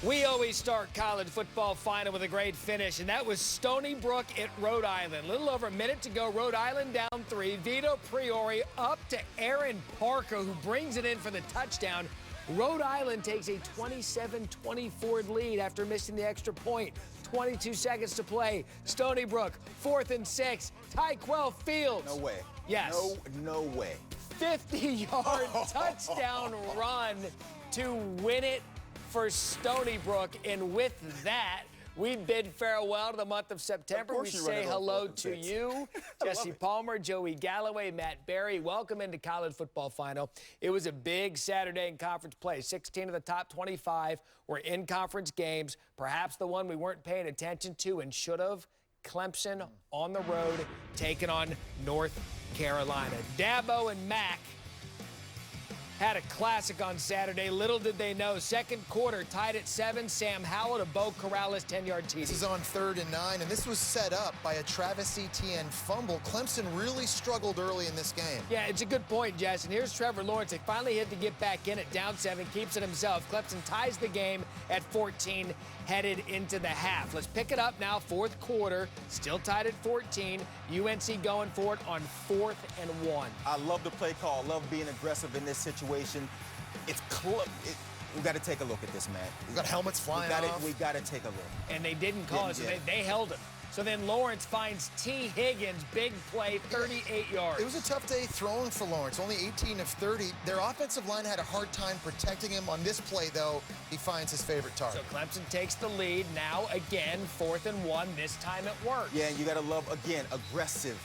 We always start college football final with a great finish, and that was Stony Brook at Rhode Island. A little over a minute to go. Rhode Island down 3. Vito Priori up to Aaron Parker, who brings it in for the touchdown. Rhode Island takes a 27-24 lead after missing the extra point. 22 seconds to play. Stony Brook, 4th and 6. Tyquell Fields. No way. Yes. No way. 50-yard touchdown run to win it for Stony Brook. And with that, we bid farewell to the month of September. We say hello to you, Jesse Palmer, Joey Galloway, Matt Barrie. Welcome into college football final. It was a big Saturday in conference play. 16 of the top 25 were in conference games. Perhaps the one we weren't paying attention to and should have. Clemson on the road taking on North Carolina. Dabo and Mac had a classic on Saturday. Little did they know. Second quarter, tied at 7. Sam Howell to Bo Corrales, 10-yard TD. This is on 3rd and 9, and this was set up by a Travis Etienne fumble. Clemson really struggled early in this game. Yeah, it's a good point, Jess. And here's Trevor Lawrence. They finally had to get back in at down 7, keeps it himself. Clemson ties the game at 14, headed into the half. Let's pick it up now, 4th quarter, still tied at 14. UNC going for it on 4th and 1. I love the play call. I love being aggressive in this situation. It's close. We got to take a look at this, man. We got helmets flying off. We got to take a look. And they didn't call it, so they held him. So then Lawrence finds T. Higgins, big play, 38 yards. It was a tough day throwing for Lawrence, only 18 of 30. Their offensive line had a hard time protecting him. On this play, though, he finds his favorite target. So Clemson takes the lead. Now, again, 4th and 1. This time it works. Yeah, and you got to love, again, aggressive.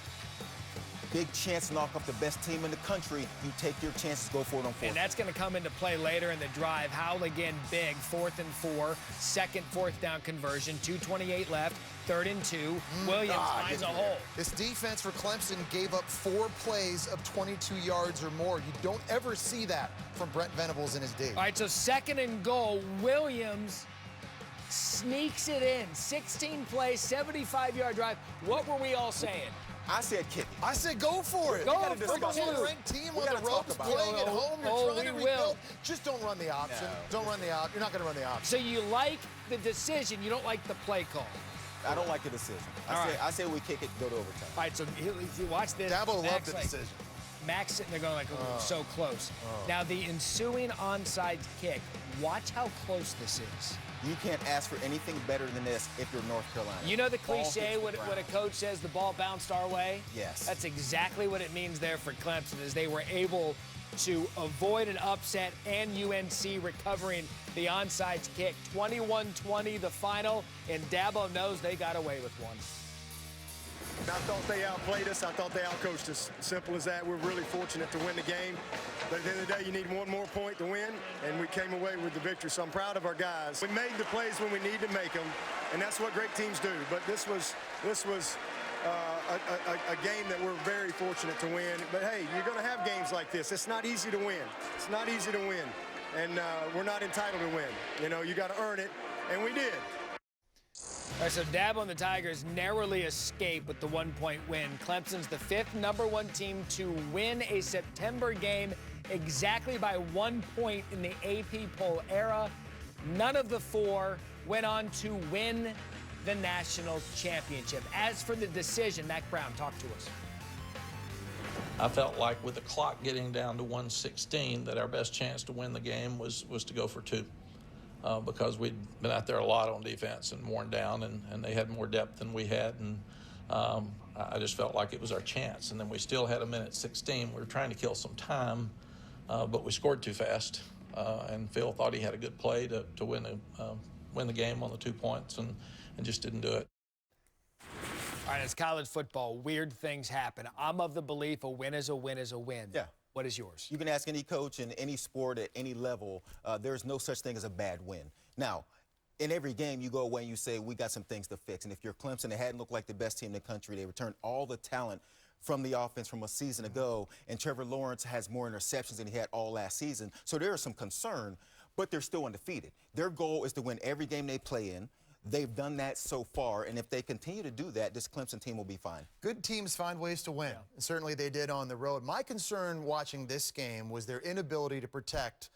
Big chance to knock off the best team in the country. You take your chances, go for it on 4th. And that's going to come into play later in the drive. Howell again big, 4th and 4. Second 4th down conversion, 2:28 left. 3rd and 2. Williams finds a hole. This defense for Clemson gave up 4 plays of 22 yards or more. You don't ever see that from Brent Venables in his D. All right, so 2nd and goal. Williams sneaks it in. 16 plays, 75-yard drive. What were we all saying? I said kick it. I said go for it. Go for it. a ranked team on the ropes playing at home. You're trying to rebuild. Just don't run the option. No. Don't run the option. You're not going to run the option. So you like the decision. You don't like the play call. I don't like the decision. I say we kick it, go to overtime. All right, so you watch this. Dabo loved the decision. Max sitting there going like, oh, so close. Now the ensuing onside kick, watch how close this is. You can't ask for anything better than this if you're North Carolina. You know the cliche when a coach says the ball bounced our way? Yes. That's exactly what it means there for Clemson, is they were able to avoid an upset and UNC recovering the onside kick. 21-20 the final, and Dabo knows they got away with one. I thought they outplayed us. I thought they outcoached us. Simple as that. We're really fortunate to win the game. But at the end of the day, you need one more point to win, and we came away with the victory. So I'm proud of our guys. We made the plays when we need to make them, and that's what great teams do. But this was a game that we're very fortunate to win. But, hey, you're going to have games like this. It's not easy to win. It's not easy to win. And we're not entitled to win. You know, you got to earn it, and we did. All right, so Dabo and the Tigers narrowly escape with the 1-point win. Clemson's the 5th #1 team to win a September game exactly by 1 point in the AP poll era. None of the 4 went on to win the national championship. As for the decision, Mac Brown, talk to us. I felt like with the clock getting down to 1:16 that our best chance to win the game was to go for 2. Because we'd been out there a lot on defense and worn down, and they had more depth than we had, and I just felt like it was our chance. And then we still had a minute 16. We were trying to kill some time, but we scored too fast, and Phil thought he had a good play to win the game on the 2 points, and just didn't do it. All right, it's college football. Weird things happen. I'm of the belief a win is a win is a win. Yeah. What is yours? You can ask any coach in any sport at any level. There's no such thing as a bad win. Now, in every game, you go away and you say, we got some things to fix. And if you're Clemson, they hadn't looked like the best team in the country. They returned all the talent from the offense from a season ago. And Trevor Lawrence has more interceptions than he had all last season. So there is some concern, but they're still undefeated. Their goal is to win every game they play in. They've done that so far, and if they continue to do that, this Clemson team will be fine. Good teams find ways to win, and certainly they did on the road. My concern watching this game was their inability to protect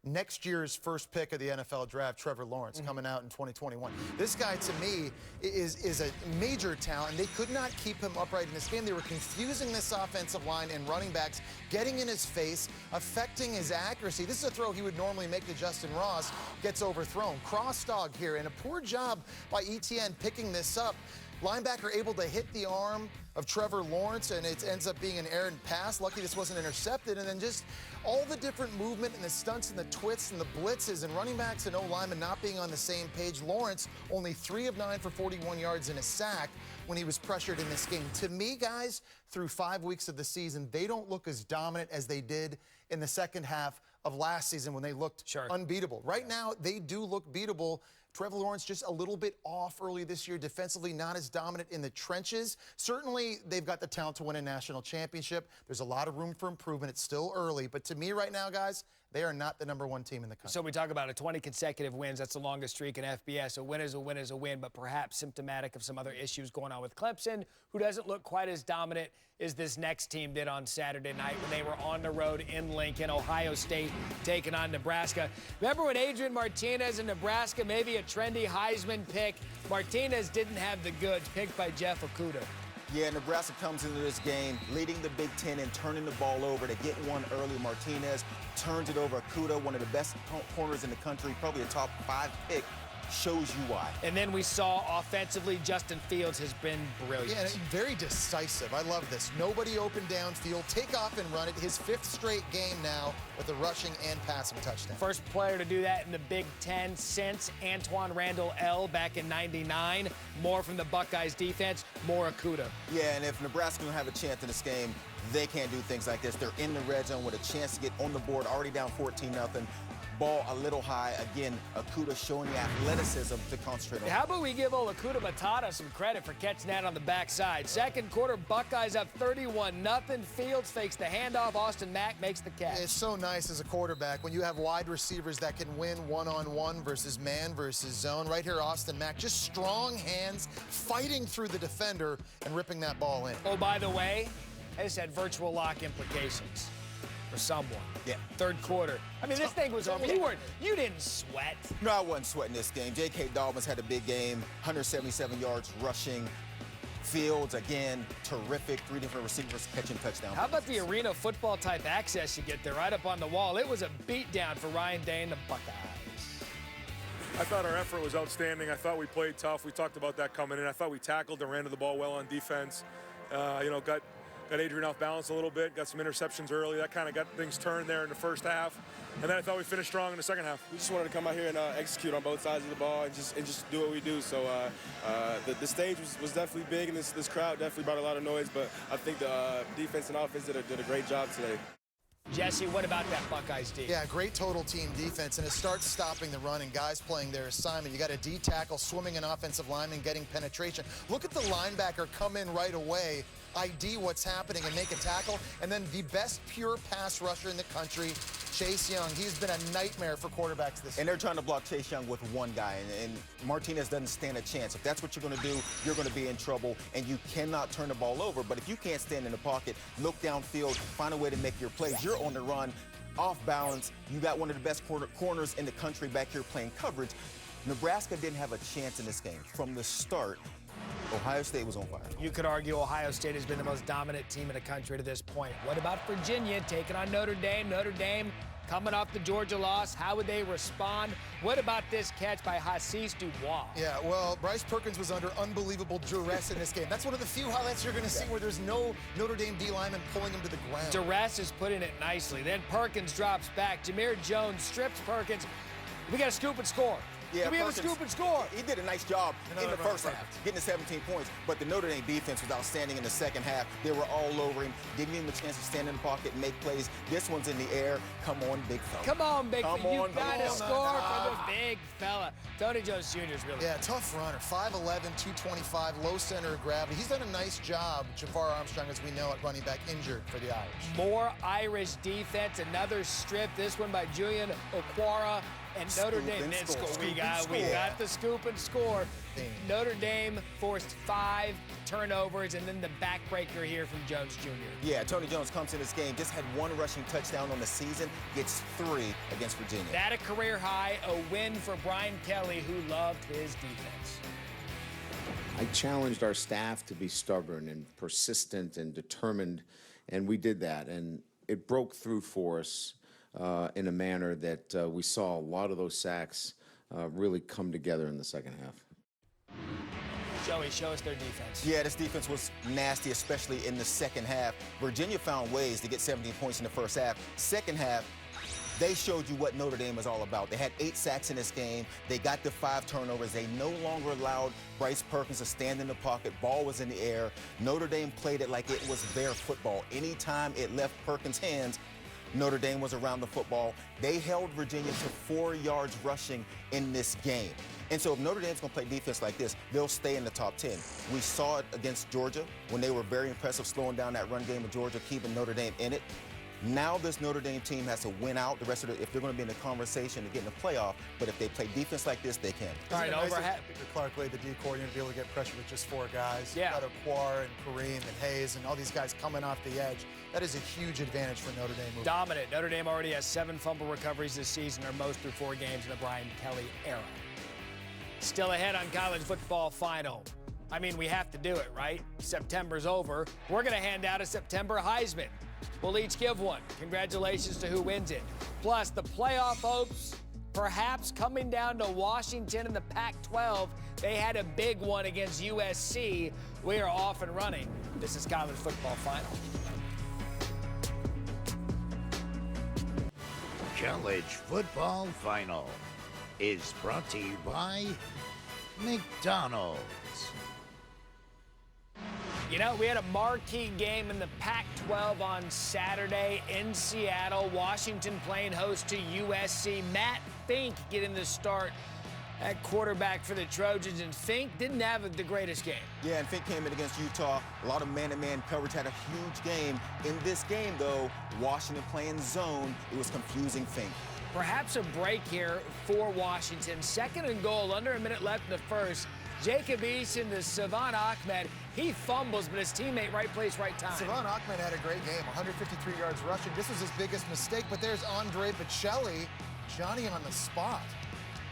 next year's first pick of the NFL draft, Trevor Lawrence, coming out in 2021. This guy, to me, is a major talent. They could not keep him upright in this game. They were confusing this offensive line and running backs, getting in his face, affecting his accuracy. This is a throw he would normally make to Justin Ross, gets overthrown. Cross dog here, and a poor job by ETN picking this up. Linebacker able to hit the arm of Trevor Lawrence, and it ends up being an errant pass. Lucky this wasn't intercepted. And then just all the different movement and the stunts and the twits and the blitzes and running backs and O-linemen not being on the same page. Lawrence only 3 of 9 for 41 yards and a sack when he was pressured in this game. To me, guys, through 5 weeks of the season, they don't look as dominant as they did in the second half of last season when they looked unbeatable. Right now, they do look beatable. Trevor Lawrence just a little bit off early this year, defensively not as dominant in the trenches. Certainly, they've got the talent to win a national championship. There's a lot of room for improvement. It's still early. But to me right now, guys, they are not the #1 team in the country. So we talk about 20 consecutive wins. That's the longest streak in FBS. A win is a win is a win, but perhaps symptomatic of some other issues going on with Clemson, who doesn't look quite as dominant as this next team did on Saturday night when they were on the road in Lincoln. Ohio State taking on Nebraska. Remember when Adrian Martinez in Nebraska, maybe a trendy Heisman pick? Martinez didn't have the goods, picked by Jeff Okudah. Yeah, Nebraska comes into this game leading the Big Ten and turning the ball over to get one early. Martinez turns it over. Okudah, one of the best corners in the country, probably a top 5 pick. Shows you why. And then we saw offensively, Justin Fields has been brilliant. Yeah, very decisive. I love this. Nobody open downfield. Take off and run it. His 5th straight game now with a rushing and passing touchdown. First player to do that in the Big Ten since Antoine Randall L. back in '99. More from the Buckeyes defense, more Okudah. Yeah, and if Nebraska don't have a chance in this game, they can't do things like this. They're in the red zone with a chance to get on the board, already down 14-0. Ball a little high. Again, Okudah showing the athleticism to concentrate on. How about we give old Okudah Matata some credit for catching that on the backside. Second quarter, Buckeyes up 31-0. Fields fakes the handoff. Austin Mack makes the catch. It's so nice as a quarterback when you have wide receivers that can win one-on-one versus man versus zone. Right here, Austin Mack, just strong hands, fighting through the defender and ripping that ball in. Oh, by the way, this had virtual lock implications for someone. Yeah. Third quarter. I mean, this thing was over. You didn't sweat. No, I wasn't sweating this game. J.K. Dobbins had a big game, 177 yards rushing. Fields, again, terrific. 3 different receivers catching touchdowns. How about the arena football type access you get there right up on the wall? It was a beatdown for Ryan Day and the Buckeyes. I thought our effort was outstanding. I thought we played tough. We talked about that coming in. I thought we tackled and ran to the ball well on defense. Got Adrian off balance a little bit, got some interceptions early. That kind of got things turned there in the first half. And then I thought we finished strong in the second half. We just wanted to come out here and execute on both sides of the ball and just do what we do. So the stage was definitely big, and this crowd definitely brought a lot of noise. But I think the defense and offense did a great job today. Jesse, what about that Buckeyes defense? Yeah, great total team defense, and it starts stopping the run and guys playing their assignment. You got a D tackle swimming an offensive lineman, getting penetration. Look at the linebacker come in right away, ID what's happening and make a tackle, and then the best pure pass rusher in the country, Chase Young. He's been a nightmare for quarterbacks this year. And they're trying to block Chase Young with one guy, and Martinez doesn't stand a chance. If that's what you're going to do, you're going to be in trouble, and you cannot turn the ball over. But if you can't stand in the pocket, look downfield, find a way to make your plays. You're on the run, off balance. You got one of the best corners in the country back here playing coverage. Nebraska didn't have a chance in this game. From the start, Ohio State was on fire. You could argue Ohio State has been the most dominant team in the country to this point. What about Virginia taking on Notre Dame? Notre Dame coming off the Georgia loss. How would they respond? What about this catch by Hassis Dubois? Yeah, well, Bryce Perkins was under unbelievable duress in this game. That's one of the few highlights you're going to see where there's no Notre Dame D lineman pulling him to the ground. Duress is putting it nicely. Then Perkins drops back. Jameer Jones strips Perkins. We got to scoop and score. Yeah, we have a scoop and score. He did a nice job in the first half, getting to 17 points. But the Notre Dame defense was outstanding in the second half. They were all over him. Didn't give him a chance to stand in the pocket and make plays. This one's in the air. Come on, big fella. Come on, big fella. You got to score for the big fella. Tony Jones Jr. is really good. Tough runner. 5'11", 225, low center of gravity. He's done a nice job. Jafar Armstrong, as we know, at running back, injured for the Irish. More Irish defense. Another strip. This one by Julian Okwara. And Notre Dame did score. We got the scoop and score. Notre Dame forced 5 turnovers, and then the backbreaker here from Jones Jr. Yeah, Tony Jones comes in this game, just had 1 rushing touchdown on the season, gets 3 against Virginia. That a career high, a win for Brian Kelly, who loved his defense. I challenged our staff to be stubborn and persistent and determined, and we did that. And it broke through for us in a manner that we saw a lot of those sacks really come together in the second half. Joey, show us their defense. Yeah, this defense was nasty, especially in the second half. Virginia found ways to get 17 points in the first half. Second half, they showed you what Notre Dame is all about. They had 8 sacks in this game. They got the 5 turnovers. They no longer allowed Bryce Perkins to stand in the pocket. Ball was in the air. Notre Dame played it like it was their football. Anytime it left Perkins' hands, Notre Dame was around the football. They held Virginia to 4 yards rushing in this game. And so if Notre Dame's going to play defense like this, they'll stay in the top 10. We saw it against Georgia when they were very impressive, slowing down that run game of Georgia, keeping Notre Dame in it. Now this Notre Dame team has to win out the rest of it if they're going to be in the conversation to get in the playoff. But if they play defense like this, they can. All right, overhead. Clark laid the D coordinator to be able to get pressure with just 4 guys. Yeah. You've got Aquar and Kareem and Hayes and all these guys coming off the edge. That is a huge advantage for Notre Dame. Dominant. Notre Dame already has 7 fumble recoveries this season, or most through 4 games in the Brian Kelly era. Still ahead on college football final. I mean, we have to do it, right? September's over. We're going to hand out a September Heisman. We'll each give one. Congratulations to who wins it. Plus, the playoff hopes perhaps coming down to Washington in the Pac-12. They had a big one against USC. We are off and running. This is college football final. College football final is brought to you by McDonald's. You know, we had a marquee game in the Pac-12 on Saturday in Seattle. Washington playing host to USC. Matt Fink getting the start at quarterback for the Trojans, and Fink didn't have the greatest game. Yeah, and Fink came in against Utah. A lot of man-to-man coverage, had a huge game. In this game, though, Washington playing zone, it was confusing Fink. Perhaps a break here for Washington. 2nd and goal, under a minute left in the first. Jacob Eason to Savon Ahmed. He fumbles, but his teammate right place, right time. Savon Ahmed had a great game, 153 yards rushing. This was his biggest mistake, but there's Andre Bocelli, Johnny on the spot.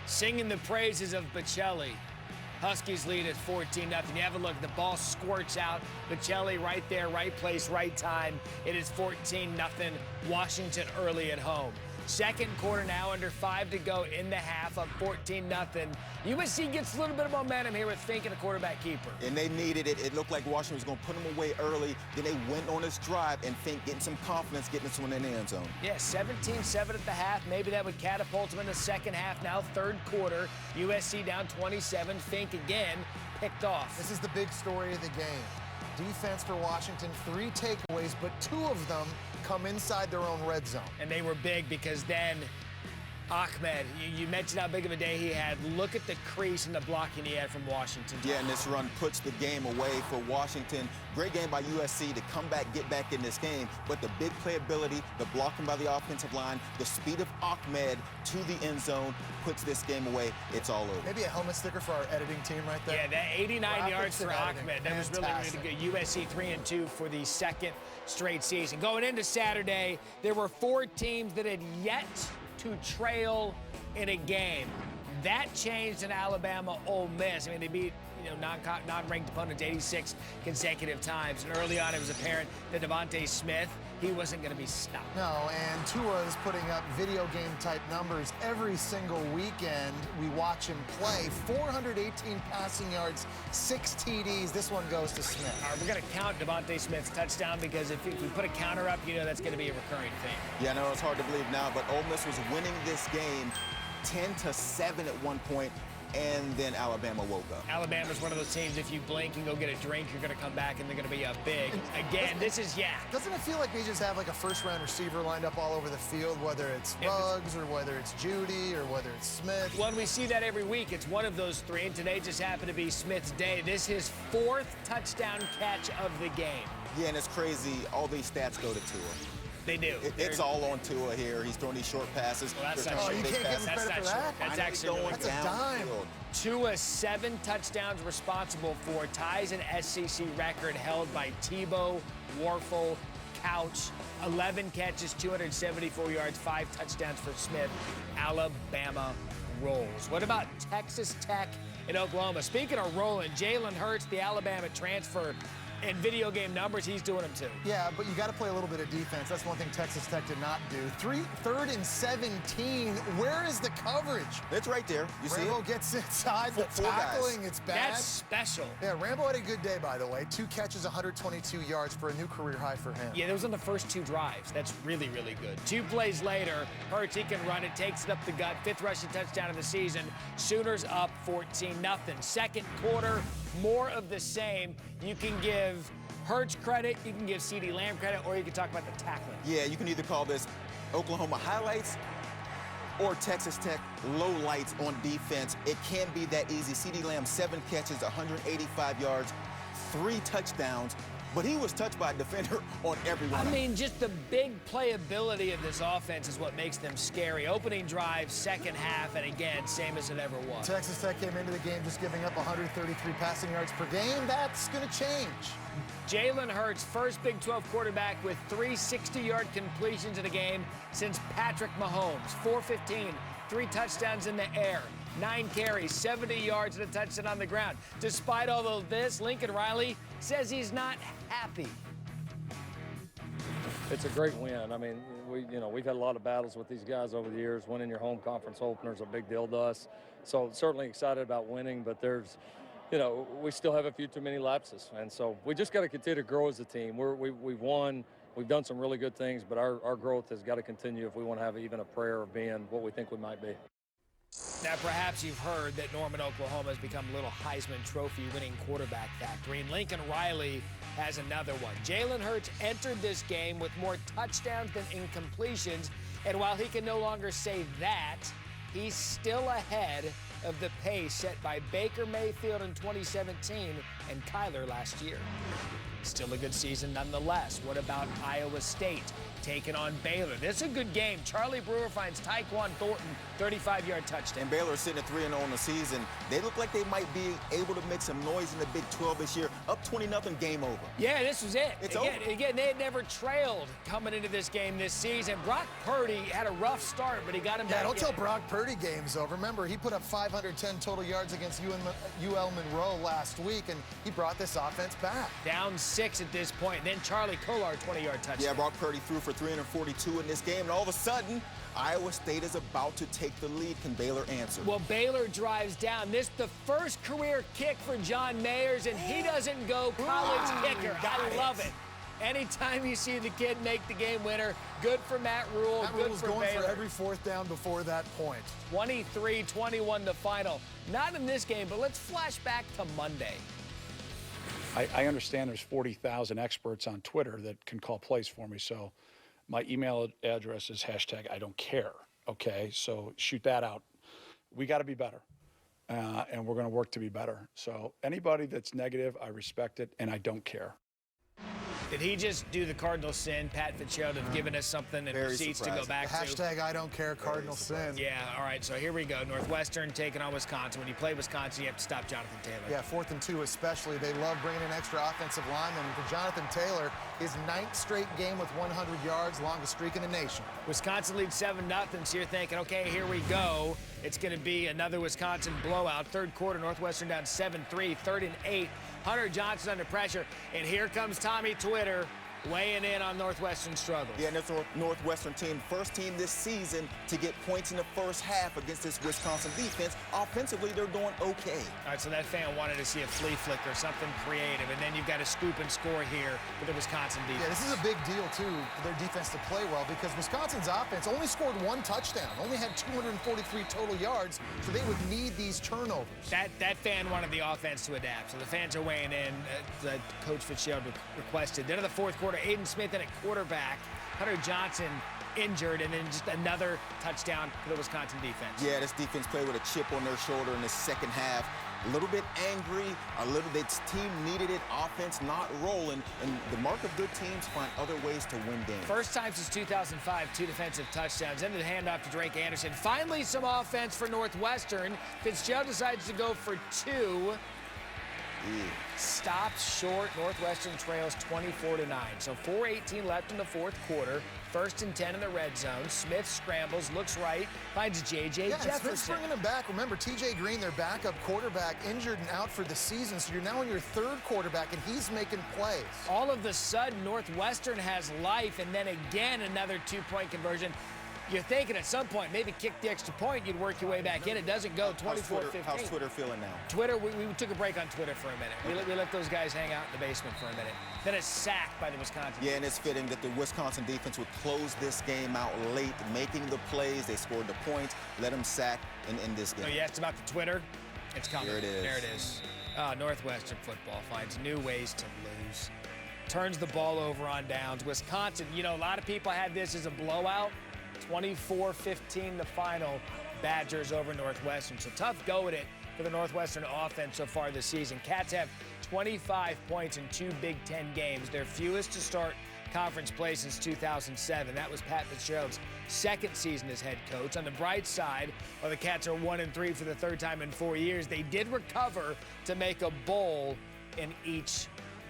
Singing the praises of Bocelli. Huskies lead at 14-0. You have a look, the ball squirts out. Bocelli right there, right place, right time. It is 14-0, Washington early at home. Second quarter now, under 5 to go in the half, up 14-0. USC gets a little bit of momentum here with Fink and a quarterback keeper. And they needed it. It looked like Washington was going to put them away early. Then they went on this drive, and Fink getting some confidence, getting this one in the end zone. Yeah, 17-7 at the half. Maybe that would catapult them in the second half. Now third quarter, USC down 27. Fink again picked off. This is the big story of the game. Defense for Washington, 3 takeaways, but 2 of them come inside their own red zone. And they were big because then Ahmed, you mentioned how big of a day he had. Look at the crease and the blocking he had from Washington. Yeah, and this run puts the game away for Washington. Great game by USC to come back, get back in this game. But the big playability, the blocking by the offensive line, the speed of Ahmed to the end zone puts this game away. It's all over. Maybe a helmet sticker for our editing team right there. Yeah, that 89 yards for Ahmed. That was really, Fantastic. really good. USC 3-2 for the 2nd straight season. Going into Saturday, there were 4 teams that had yet to trail in a game. That changed in Alabama, Ole Miss. I mean, they beat non-ranked opponents 86 consecutive times. And early on, it was apparent that Devontae Smith, he wasn't going to be stopped. No, and Tua is putting up video game type numbers every single weekend. We watch him play. 418 passing yards, 6 TDs. This one goes to Smith. All right, we're going to count Devontae Smith's touchdown because if we put a counter up, that's going to be a recurring thing. Yeah, I know it's hard to believe now, but Ole Miss was winning this game 10-7 at one point, and then Alabama woke up. Alabama's one of those teams, if you blink and go get a drink, you're going to come back and they're going to be up big. Again, Doesn't it feel like they just have like a first-round receiver lined up all over the field, whether it's Ruggs or whether it's Judy or whether it's Smith? Well, we see that every week. It's one of those 3, and today just happened to be Smith's day. This is his 4th touchdown catch of the game. Yeah, and it's crazy. All these stats go to Tua. They do. It's all on Tua here. He's throwing these short passes. Well, that's They're not throwing true. big You can't give him passes. credit for that. That's Finally actually really going good. That's a dime. downfield. Tua 7 touchdowns responsible for, ties an SEC record held by Tebow, Warfel, Couch. 11 catches, 274 yards, 5 touchdowns for Smith. Alabama rolls. What about Texas Tech in Oklahoma? Speaking of rolling, Jalen Hurts, the Alabama transfer, in video game numbers, he's doing them too. Yeah, but you got to play a little bit of defense. That's one thing Texas Tech did not do. 3rd and 17. Where is the coverage? It's right there. You see Rambo it? gets inside. The Four guys. tackling, it's bad. That's special. Yeah, Rambo had a good day, by the way. 2 catches, 122 yards for a new career high for him. Yeah, that was on the first 2 drives. That's really, really good. 2 plays later, Hurts, he can run it, takes it up the gut. 5th rushing touchdown of the season. Sooners up 14-0. Second quarter, more of the same. You can give Hurts credit, you can give CeeDee Lamb credit, or you can talk about the tackling. Yeah, you can either call this Oklahoma highlights or Texas Tech lowlights on defense. It can't be that easy. CeeDee Lamb, 7 catches, 185 yards, 3 touchdowns, but he was touched by a defender on every one. I mean, just the big playability of this offense is what makes them scary. Opening drive, second half, and again, same as it ever was. Texas Tech came into the game just giving up 133 passing yards per game. That's going to change. Jalen Hurts, first Big 12 quarterback with 3 60-yard completions in a game since Patrick Mahomes. 415, 3 touchdowns in the air, 9 carries, 70 yards, and a touchdown on the ground. Despite all of this, Lincoln Riley says he's not happy. It's a great win. I mean, we've had a lot of battles with these guys over the years. Winning your home conference opener is a big deal to us. So certainly excited about winning, but there's, we still have a few too many lapses. And so we just got to continue to grow as a team. We've won. We've done some really good things, but our growth has got to continue if we want to have even a prayer of being what we think we might be. Now, perhaps you've heard that Norman, Oklahoma has become a little Heisman Trophy winning quarterback factory, and Lincoln Riley has another one. Jalen Hurts entered this game with more touchdowns than incompletions, and while he can no longer say that, he's still ahead of the pace set by Baker Mayfield in 2017 and Kyler last year. Still a good season nonetheless. What about Iowa State taking on Baylor? This is a good game. Charlie Brewer finds Tyquan Thornton, 35-yard touchdown. And Baylor sitting at 3-0 on the season. They look like they might be able to make some noise in the Big 12 this year. Up 20-0, game over. Yeah, this was it. It's over. Again, they had never trailed coming into this game this season. Brock Purdy had a rough start, but he got him back. Yeah, don't tell Brock Purdy game's over. Remember, he put up 510 total yards against UL Monroe last week, and he brought this offense back. Down 6 at this point. Then Charlie Kolar, 20-yard touchdown. Yeah, Brock Purdy threw for 342 in this game, and all of a sudden, Iowa State is about to take the lead. Can Baylor answer? Well, Baylor drives down. This the first career kick for John Mayers, and he doesn't go college kicker. I love it. Anytime you see the kid make the game winner, good for Matt Rule, Matt good Rule's for going Baylor. for every 4th down before that point. 23-21 the final. Not in this game, but let's flash back to Monday. I understand there's 40,000 experts on Twitter that can call plays for me, so my email address is #IDon'tCare, okay? So shoot that out. We got to be better, and we're going to work to be better. So anybody that's negative, I respect it, and I don't care. Did he just do the cardinal sin? Pat Fitzgerald have given us something and receipts to go back to. #IDon'tCare Cardinal Sin. Yeah, all right, so here we go. Northwestern taking on Wisconsin. When you play Wisconsin, you have to stop Jonathan Taylor. Yeah, 4th and 2 especially. They love bringing in extra offensive linemen. For Jonathan Taylor, his 9th straight game with 100 yards, longest streak in the nation. Wisconsin leads 7-0, so you're thinking, okay, here we go. It's going to be another Wisconsin blowout. Third quarter, Northwestern down 7-3, 3rd and 8. Hunter Johnson under pressure, and here comes Tommy Twitter weighing in on Northwestern's struggles. Yeah, and this Northwestern team, first team this season to get points in the first half against this Wisconsin defense. Offensively, they're doing okay. All right, so that fan wanted to see a flea flicker, something creative, and then you've got a scoop and score here with the Wisconsin defense. Yeah, this is a big deal, too, for their defense to play well because Wisconsin's offense only scored 1 touchdown, only had 243 total yards, so they would need these turnovers. That fan wanted the offense to adapt, so the fans are weighing in. Coach Fitzgerald requested. Then in the fourth quarter, Aiden Smith in at quarterback, Hunter Johnson injured, and then just another touchdown for the Wisconsin defense. Yeah, this defense played with a chip on their shoulder in the second half. a little bit angry, this team needed it, offense not rolling, and the mark of good teams find other ways to win games. First time since 2005, 2 defensive touchdowns. Then the handoff to Drake Anderson. Finally, some offense for Northwestern. Fitzgerald decides to go for 2. Stops short. Northwestern trails 24-9. So 4:18 left in the fourth quarter. 1st and 10 in the red zone. Smith scrambles, looks right, finds J.J. Jefferson. Smith's bringing him back. Remember, T.J. Green, their backup quarterback, injured and out for the season. So you're now on your 3rd quarterback, and he's making plays. All of a sudden, Northwestern has life, and then again another 2-point conversion. You're thinking at some point, maybe kick the extra point, you'd work your way back in. It doesn't go. 24-15. How's Twitter feeling now? Twitter, we took a break on Twitter for a minute. We let those guys hang out in the basement for a minute. Then a sack by the Wisconsin. Yeah, and it's fitting that the Wisconsin defense would close this game out late, making the plays. They scored the points, let them sack in this game. Oh, yeah, it's about the Twitter. It's coming. Here it is. There it is. Northwestern football finds new ways to lose. Turns the ball over on downs. Wisconsin, you know, a lot of people had this as a blowout. 24-15 the final. Badgers over Northwestern. So tough go at it for the Northwestern offense so far this season. Cats have 25 points in 2 Big Ten games, their fewest to start conference play since 2007. That was Pat Fitzgerald's 2nd season as head coach. On the bright side, while the Cats are 1-3 for the 3rd time in 4 years, they did recover to make a bowl in each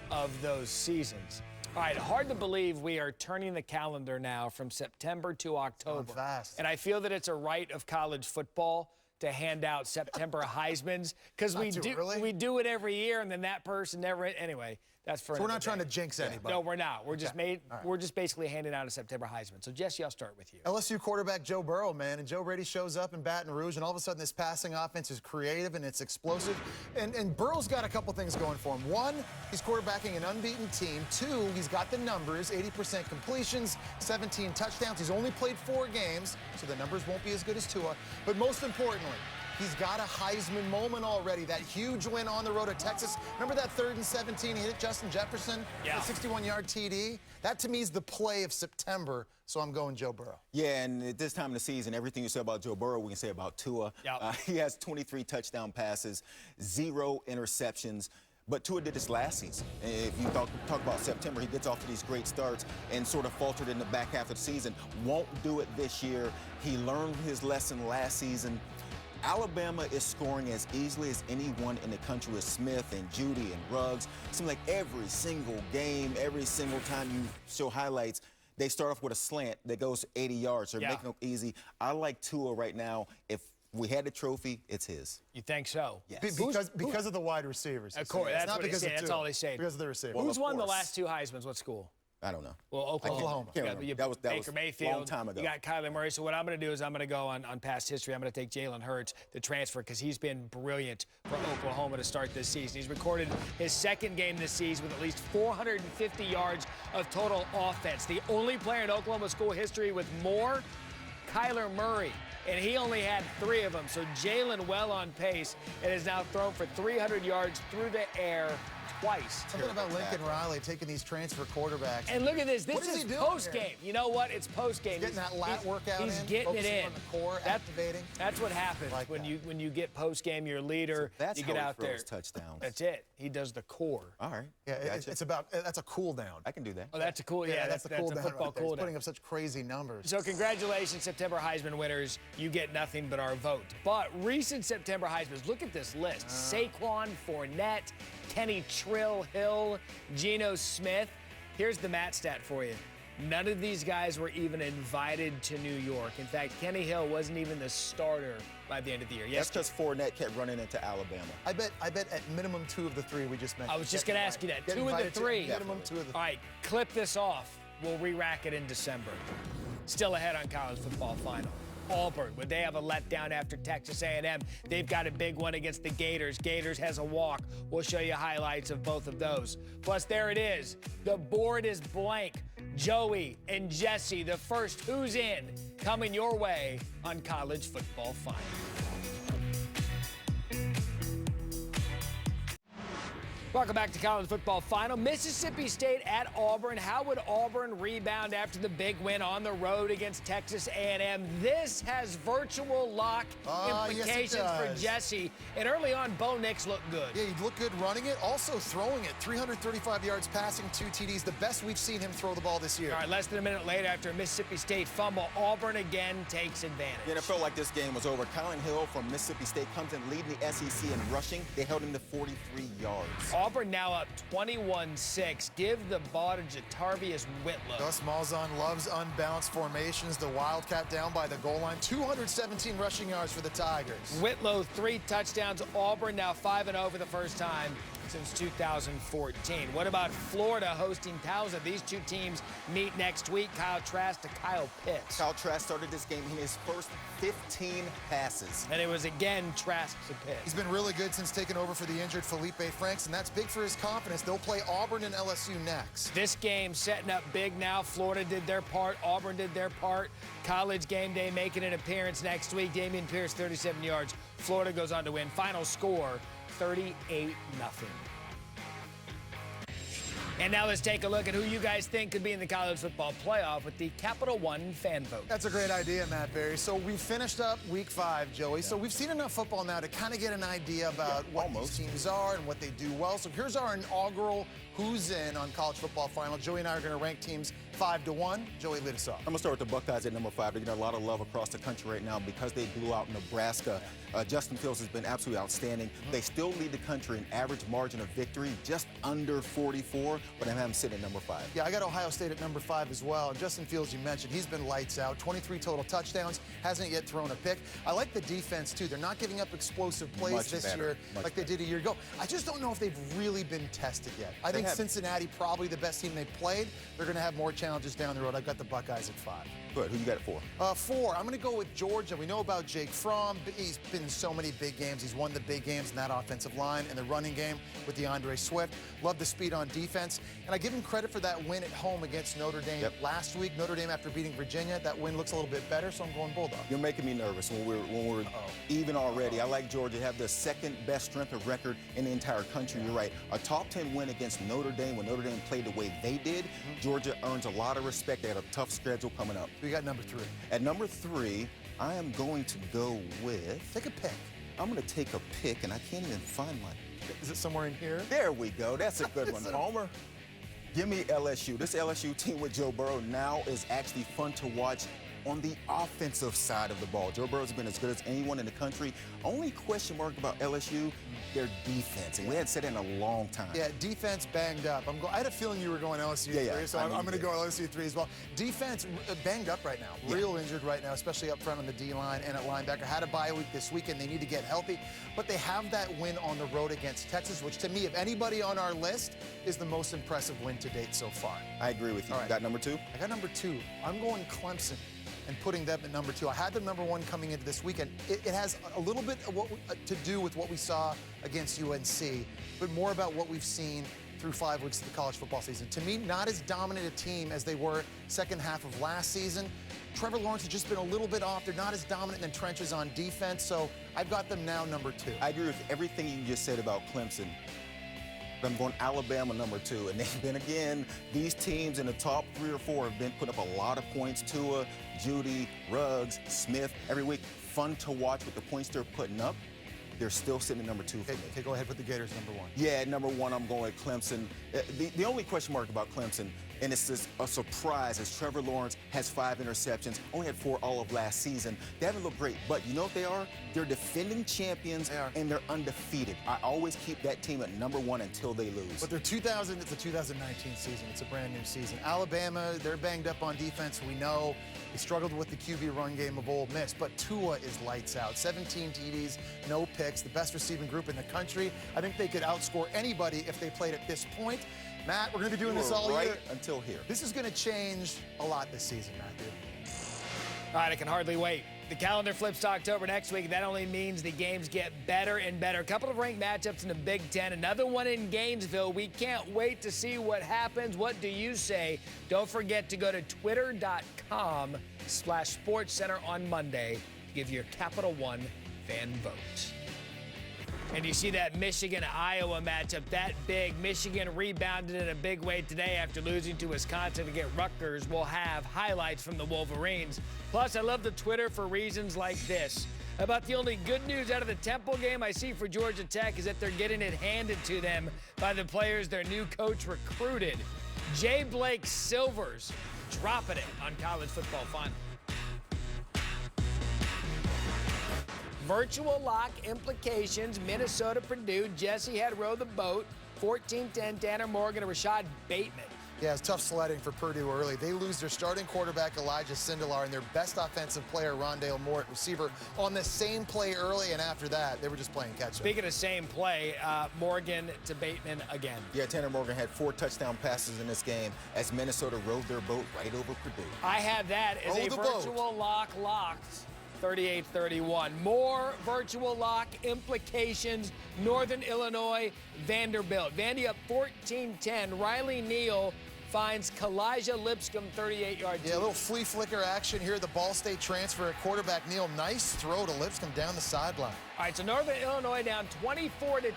of those seasons. All right, hard to believe we are turning the calendar now from September to October. Fast. And I feel that it's a right of college football to hand out September Heismans, because we do it every year, and then that person never. Anyway, that's for. So we're not day. trying to jinx anybody. No, we're not. We're just we're just basically handing out a September Heisman. So Jesse, I'll start with you. LSU quarterback Joe Burrow, man, and Joe Brady shows up in Baton Rouge, and all of a sudden this passing offense is creative and it's explosive. And Burrow's got a couple things going for him. 1, he's quarterbacking an unbeaten team. 2, he's got the numbers: 80% completions, 17 touchdowns. He's only played 4 games, so the numbers won't be as good as Tua. But most importantly, he's got a Heisman moment already. That huge win on the road at Texas. Remember that 3rd and 17 hit Justin Jefferson? Yeah. The 61-yard TD? That, to me, is the play of September, so I'm going Joe Burrow. Yeah, and at this time of the season, everything you say about Joe Burrow, we can say about Tua. Yep. He has 23 touchdown passes, 0 interceptions. But Tua did this last season. If you talk about September, he gets off to these great starts and sort of faltered in the back half of the season. Won't do it this year. He learned his lesson last season. Alabama is scoring as easily as anyone in the country with Smith and Judy and Ruggs. It seems like every single game, every single time you show highlights, they start off with a slant that goes 80 yards. They're making it easy. I like Tua right now. If we had a trophy, it's his. You think so? Yes. Because of the wide receivers. Of course, that's not what they say. That's all they say. Because of the receivers. Who's won the last 2 Heismans? What school? I don't know. Well, Oklahoma. That was Baker Mayfield. a long time ago. You got Kyler Murray. So what I'm going to do is I'm going to go on past history. I'm going to take Jalen Hurts, the transfer, because he's been brilliant for Oklahoma to start this season. He's recorded his 2nd game this season with at least 450 yards of total offense. The only player in Oklahoma school history with more, Kyler Murray. And he only had 3 of them. So Jalen well on pace and has now thrown for 300 yards through the air twice. Something about Lincoln Riley taking these transfer quarterbacks. And look at this. This is post-game. You know what? It's post-game. He's getting that lat workout He's in, getting it in. on the core, activating. That's what happens like when you get post-game, your leader, that's you get how out he there. throws touchdowns. That's it. He does the core. All right. Yeah, Gotcha. it's about, that's a cool down. I can do that. Oh, that's a cool, that's a cool a down football right there. cool He's down. putting up such crazy numbers. So congratulations, September Heisman winners. You get nothing but our vote. But recent September Heismans, look at this list. Saquon, Fournette, Kenny Hill, Geno Smith. Here's the Matt stat for you. None of these guys were even invited to New York. In fact, Kenny Hill wasn't even the starter by the end of the year. Yes, that's because Fournette kept running into Alabama. I bet at minimum 2 of the 3 we just mentioned. I was just going to ask you that. 2 of the 3. Minimum 2 of the 3. All right, clip this off. We'll re-rack it in December. Still ahead on college football final. Auburn, would they have a letdown after Texas A&M? They've got a big one against the Gators. Gators has a walk. We'll show you highlights of both of those. Plus, there it is. The board is blank. Joey and Jesse, the first Who's In, coming your way on College Football Final. Welcome back to College Football Final. Mississippi State at Auburn. How would Auburn rebound after the big win on the road against Texas A&M? This has virtual lock implications for Jesse. And early on, Bo Nix looked good. Yeah, he looked good running it, also throwing it. 335 yards passing, 2 TDs, the best we've seen him throw the ball this year. All right, less than a minute later, after a Mississippi State fumble, Auburn again takes advantage. Yeah, it felt like this game was over. Colin Hill from Mississippi State comes in leading the SEC in rushing. They held him to 43 yards. Auburn now up 21-6. Give the ball to Jatavius Whitlow. Gus Malzahn loves unbalanced formations. The Wildcat down by the goal line. 217 rushing yards for the Tigers. Whitlow, 3 touchdowns. Auburn now 5-0 for the first time since 2014. What about Florida hosting Towson? These two teams meet next week. Kyle Trask to Kyle Pitts. Kyle Trask started this game in his first 15 passes. And it was again Trask to Pitts. He's been really good since taking over for the injured Felipe Franks, and that's big for his confidence. They'll play Auburn and LSU next. This game setting up big now. Florida did their part. Auburn did their part. College game day making an appearance next week. Dameon Pierce, 37 yards. Florida goes on to win. Final score, 38-0. And now let's take a look at who you guys think could be in the college football playoff with the Capital One fan vote. That's a great idea, Matt Barrie. So we finished up week 5, Joey. Yeah. So we've seen enough football now to kind of get an idea about what these teams are and what they do well. So here's our inaugural Who's In on College Football Final. Joey and I are going to rank teams 5-1. Joey, lead us off. I'm going to start with the Buckeyes at number 5. They're getting a lot of love across the country right now because they blew out Nebraska. Justin Fields has been absolutely outstanding. They still lead the country in average margin of victory, just under 44, but I have him sitting at number 5. Yeah, I got Ohio State at number 5 as well. And Justin Fields, you mentioned, he's been lights out. 23 total touchdowns, hasn't yet thrown a pick. I like the defense, too. They're not giving up explosive plays this year like they did a year ago. I just don't know if they've really been tested yet. I think Cincinnati, probably the best team they've played. They're going to have more challenges down the road. I've got the Buckeyes at 5. Good. Who you got at 4? 4. I'm going to go with Georgia. We know about Jake Fromm. He's been in so many big games. He's won the big games in that offensive line and the running game with DeAndre Swift. Love the speed on defense. And I give him credit for that win at home against Notre Dame last week. Notre Dame, after beating Virginia, that win looks a little bit better, so I'm going Bulldog. You're making me nervous when we're even already. I like Georgia to have the second best strength of record in the entire country. You're right. A top 10 win against Notre Dame when Notre Dame played the way they did. Georgia earns a lot of respect. They had a tough schedule coming up. We got number 3. At number 3, I am going to go with... Take a pick. I'm going to take a pick, and I can't even find mine. Is it somewhere in here? There we go. That's a good one, Palmer. Give me LSU. This LSU team with Joe Burrow now is actually fun to watch on the offensive side of the ball. Joe Burrow's been as good as anyone in the country. Only question mark about LSU, their defense, and we hadn't said that in a long time. Yeah, defense banged up. I had a feeling you were going LSU 3, so I'm going to go LSU 3 as well. Defense banged up right now, real injured right now, especially up front on the D-line and at linebacker. Had a bye week this weekend. They need to get healthy, but they have that win on the road against Texas, which to me, if anybody on our list, is the most impressive win to date so far. I agree with you. You got number 2? I got number 2. I'm going Clemson and putting them at number 2. I had them number 1 coming into this weekend. It has a little bit of to do with what we saw against UNC, but more about what we've seen through 5 weeks of the college football season. To me, not as dominant a team as they were second half of last season. Trevor Lawrence has just been a little bit off. They're not as dominant in the trenches on defense, so I've got them now number 2. I agree with everything you just said about Clemson. I'm going Alabama number 2. And then again, these teams in the top 3 or 4 have been putting up a lot of points. Tua, Judy, Ruggs, Smith, every week. Fun to watch with the points they're putting up. They're still sitting at number 2 for me. Okay, go ahead with the Gators number 1. Yeah, at number 1, I'm going with Clemson. The only question mark about Clemson, and it's just a surprise, as Trevor Lawrence has 5 interceptions, only had 4 all of last season. They haven't looked great, but you know what they are? They're defending champions, and they're undefeated. I always keep that team at number 1 until they lose. But it's a 2019 season. It's a brand new season. Alabama, they're banged up on defense, we know. They struggled with the QB run game of Ole Miss, but Tua is lights out. 17 TDs, no picks, the best receiving group in the country. I think they could outscore anybody if they played at this point. Matt, we're going to be doing this all year. Until here. This is going to change a lot this season, Matthew. All right, I can hardly wait. The calendar flips to October next week. That only means the games get better and better. A couple of ranked matchups in the Big Ten. Another one in Gainesville. We can't wait to see what happens. What do you say? Don't forget to go to twitter.com/SportsCenter on Monday to give your Capital One fan vote. And you see that Michigan-Iowa matchup that big. Michigan rebounded in a big way today after losing to Wisconsin to get Rutgers. We'll have highlights from the Wolverines. Plus, I love the Twitter for reasons like this. About the only good news out of the Temple game I see for Georgia Tech is that they're getting it handed to them by the players their new coach recruited. Jay Blake Silvers dropping it on College Football Fun. Virtual lock implications, Minnesota, Purdue. Jesse had rowed the boat. 14-10, Tanner Morgan and Rashad Bateman. Yeah, it's tough sledding for Purdue early. They lose their starting quarterback, Elijah Sindelar, and their best offensive player, Rondale Moore, at receiver, on the same play early, and after that, they were just playing catch-up. Speaking of same play, Morgan to Bateman again. Yeah, Tanner Morgan had 4 touchdown passes in this game as Minnesota rode their boat right over Purdue. I have that as a virtual lock locked. 38-31. More virtual lock implications. Northern Illinois, Vanderbilt. Vandy up 14-10. Riley Neal finds Kalijah Lipscomb 38-yard. Yeah, a little flea flicker action here. The Ball State transfer at quarterback Neal. Nice throw to Lipscomb down the sideline. All right, so Northern Illinois down 24-10.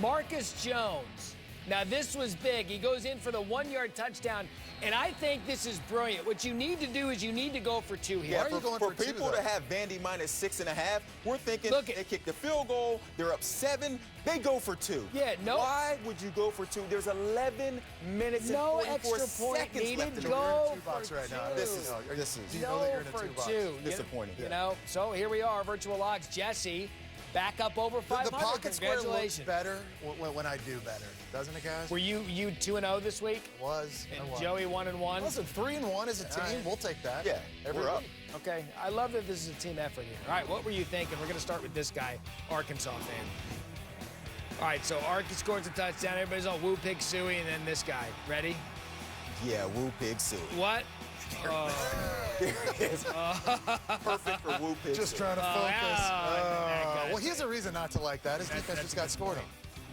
Marcus Jones. Now, this was big. He goes in for the 1-yard touchdown, and I think this is brilliant. What you need to do is you need to go for 2 here. Yeah, for people to have Vandy minus 6.5, we're thinking they kick the field goal, they're up 7, they go for 2. Yeah, no. Why would you go for 2? There's 11 minutes and 44 seconds left in the go box right now. This is. You know go that you're in a for 2-box. 2. Disappointing. You know, so here we are, virtual locks. Jesse back up over 500. The pocket square looks Congratulations. better when I do better, doesn't it, guys? Were you 2-0 this week? Was. And Joey 1-1? Listen, 3-1 as a team. We'll take that. Yeah, we're up. Okay, I love that this is a team effort here. All right, what were you thinking? We're going to start with this guy, Arkansas fan. All right, so Arky scores a touchdown. Everybody's on Woo Pig Suey, and then this guy. Ready? Yeah, Woo Pig Suey. What? There it is. Perfect for Woo Pig. Just trying to focus. Well, he has a reason not to like that. His defense just got scored on.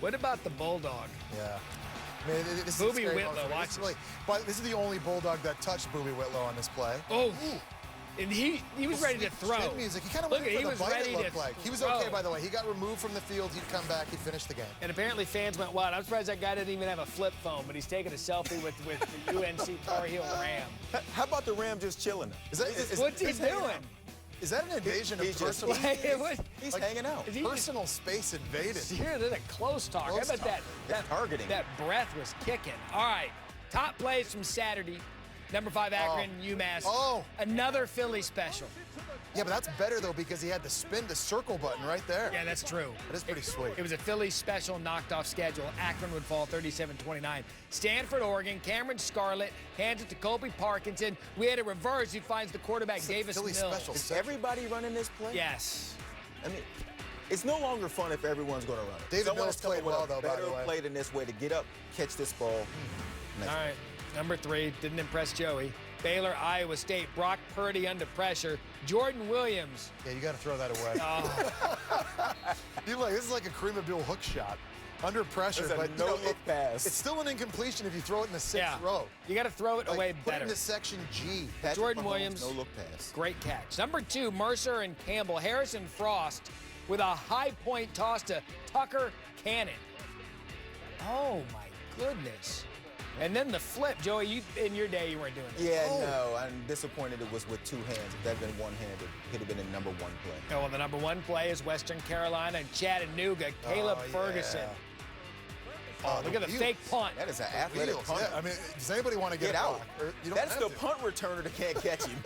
What about the Bulldog? Yeah. Man, this Booby is Whitlow, watch this. really, but this is the only Bulldog that touched Booby Whitlow on this play. Oh, and he was ready to throw. Shin music. He kind of Look, went he for was the bite, ready it looked to like. He was throw. okay, by the way. He got removed from the field. He'd come back. He finished the game. And apparently fans went wild. I'm surprised that guy didn't even have a flip phone, but he's taking a selfie with the UNC Tar Heel Ram. How about the Ram just chilling? What's he doing? Is that an invasion of personal space? He's hanging out. Personal space invaded. Here, there's a close talk. How about that targeting? That breath was kicking. All right, top plays from Saturday. Number 5, Akron, UMass. Oh. Another Philly special. Yeah, but that's better, though, because he had to spin the circle button right there. Yeah, that's true. That is pretty sweet. It was a Philly special knocked off schedule. Akron would fall 37-29. Stanford, Oregon, Cameron Scarlett hands it to Colby Parkinson. We had a reverse. He finds the quarterback, Davis Philly Mills. special. Is everybody running this play? Yes. I mean, it's no longer fun if everyone's going to run it. David Mills played well, though, by the way. Better play than this way to get up, catch this ball. All right, number 3, didn't impress Joey. Baylor, Iowa State, Brock Purdy under pressure. Jordan Williams. Yeah, you got to throw that away. This is like a Kareem Abdul hook shot. Under pressure, but no-look pass. It's still an incompletion if you throw it in the 6th row. You got to throw it away Put better. it into section G. Jordan Williams, no-look pass. Great catch. Number 2, Mercer and Campbell. Harrison Frost with a high point toss to Tucker Cannon. Oh, my goodness. And then the flip, Joey, in your day, you weren't doing it. Yeah, no, I'm disappointed it was with 2 hands. If that had been one-handed, it would have been a number 1 play. Oh, well, the number 1 play is Western Carolina and Chattanooga. Caleb Ferguson. Oh, look at the fake punt. That is an athletic punt. Yeah, I mean, does anybody want to get out? That's the to. punt returner that can't catch him.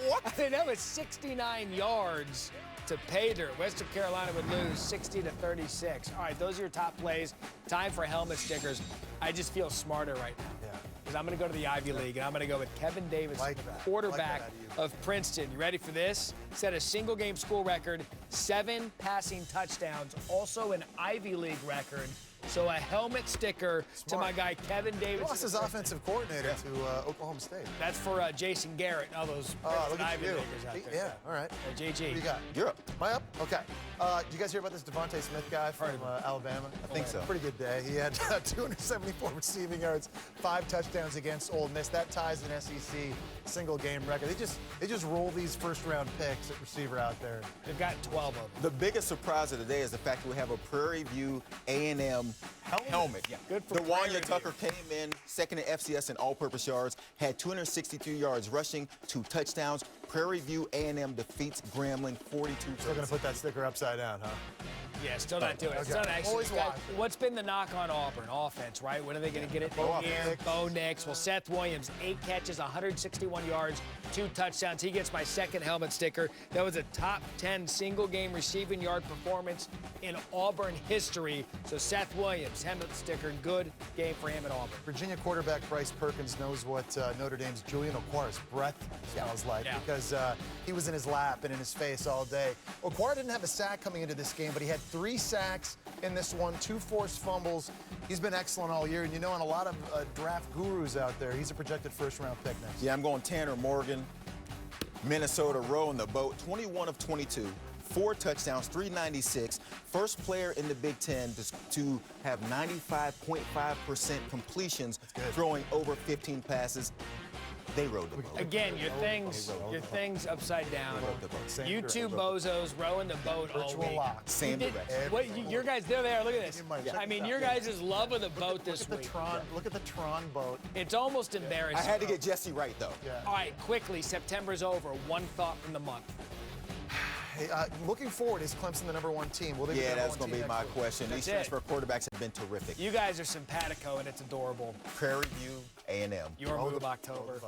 What? I mean, that was 69 yards to pay dirt. Western Carolina would lose 60-36. All right, those are your top plays. Time for helmet stickers. I just feel smarter right now. Yeah. Because I'm going to go to the Ivy League, and I'm going to go with Kevin Davis, quarterback of Princeton. You ready for this? Set a single-game school record, 7 passing touchdowns, also an Ivy League record. So a helmet sticker to my guy Kevin Davis. He lost his offensive coordinator to Oklahoma State. That's for Jason Garrett and all those look at you. out there. Yeah, all right. JG. What do you got? You're up. Am I up? Okay. Did you guys hear about this Devontae Smith guy from Alabama? I think so. Pretty good day. He had 274 receiving yards, 5 touchdowns against Ole Miss. That ties an SEC single game record. They just roll these first-round picks at receiver out there. They've got 12 of them. The biggest surprise of the day is the fact that we have a Prairie View A&M helmet. Yeah. Good for DeWanya Tucker came in second in FCS in all-purpose yards, had 262 yards rushing, 2 touchdowns. Prairie View A&M defeats Grambling 42. Still going to put that sticker upside down, huh? Yeah, still not doing it. Still not actually. Always watch. What's been the knock on Auburn? Offense, right? When are they going to get it? Bo Nix. Bo Nix. Well, Seth Williams, 8 catches, 161 yards, 2 touchdowns. He gets my second helmet sticker. That was a top 10 single-game receiving yard performance in Auburn history. So Seth Williams, helmet sticker, good game for him at Auburn. Virginia quarterback Bryce Perkins knows what Notre Dame's Julian Okwara's breath smells like because he was in his lap and in his face all day. Okwara didn't have a sack coming into this game, but he had 3 sacks in this one, 2 forced fumbles. He's been excellent all year, and you know, on a lot of draft gurus out there, he's a projected first-round pick next. Yeah, I'm going Tanner Morgan, Minnesota, rowing the boat, 21 of 22. 4 touchdowns, 396. First player in the Big Ten to have 95.5% completions, throwing over 15 passes. They rode the boat. Again, your thing's upside down. You two bozos rowing the boat all week. Same direction. Your guys, they're there. Look at this. I mean, your guys' love of the boat this week. Look at the Tron boat. It's almost embarrassing. I had to get Jesse right, though. Yeah. All right, quickly, September's over. One thought from the month. Hey, looking forward, is Clemson the #1 team? Will they be the that's #1 going to be team my next week? question. These transfer quarterbacks have been terrific. You guys are simpatico, and it's adorable. Prairie View, A&M. Your move of October.